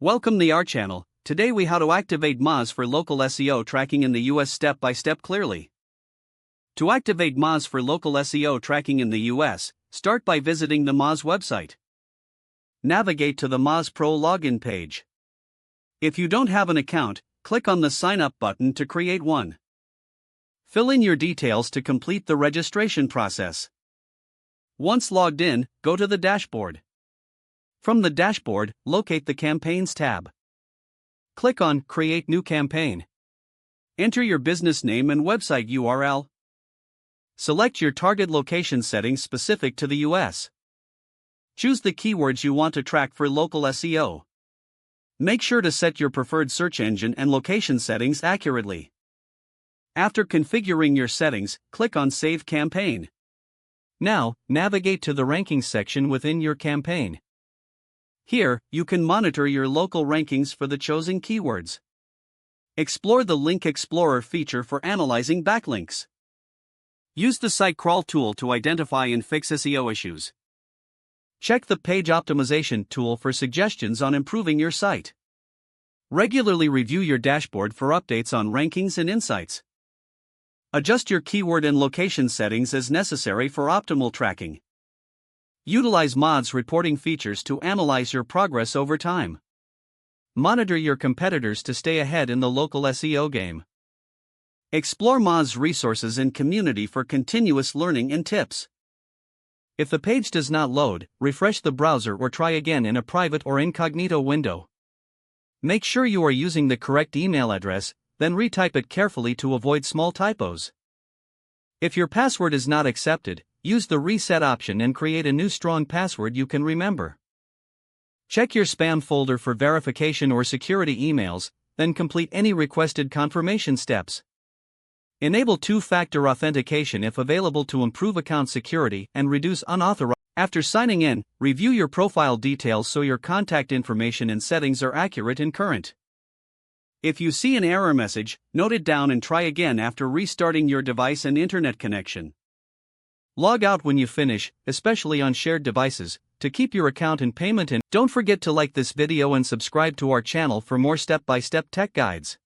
Welcome to our channel. Today we how to activate Moz for local SEO tracking in the US step by step clearly. To activate Moz for local SEO tracking in the US, start by visiting the Moz website. Navigate to the Moz Pro login page. If you don't have an account, click on the sign up button to create one. Fill in your details to complete the registration process. Once logged in, go to the dashboard. From the dashboard, locate the Campaigns tab. Click on Create New Campaign. Enter your business name and website URL. Select your target location settings specific to the US. Choose the keywords you want to track for local SEO. Make sure to set your preferred search engine and location settings accurately. After configuring your settings, click on Save Campaign. Now, navigate to the Rankings section within your campaign. Here, you can monitor your local rankings for the chosen keywords. Explore the Link Explorer feature for analyzing backlinks. Use the Site Crawl tool to identify and fix SEO issues. Check the Page Optimization tool for suggestions on improving your site. Regularly review your dashboard for updates on rankings and insights. Adjust your keyword and location settings as necessary for optimal tracking. Utilize Moz reporting features to analyze your progress over time. Monitor your competitors to stay ahead in the local SEO game. Explore Moz resources and community for continuous learning and tips. If the page does not load, refresh the browser or try again in a private or incognito window. Make sure you are using the correct email address, then retype it carefully to avoid small typos. If your password is not accepted, use the reset option and create a new strong password you can remember. Check your spam folder for verification or security emails, then complete any requested confirmation steps. Enable two-factor authentication if available to improve account security and reduce unauthorized. After signing in, review your profile details so your contact information and settings are accurate and current. If you see an error message, note it down and try again after restarting your device and internet connection. Log out when you finish, especially on shared devices, to keep your account in payment. And don't forget to like this video and subscribe to our channel for more step-by-step tech guides.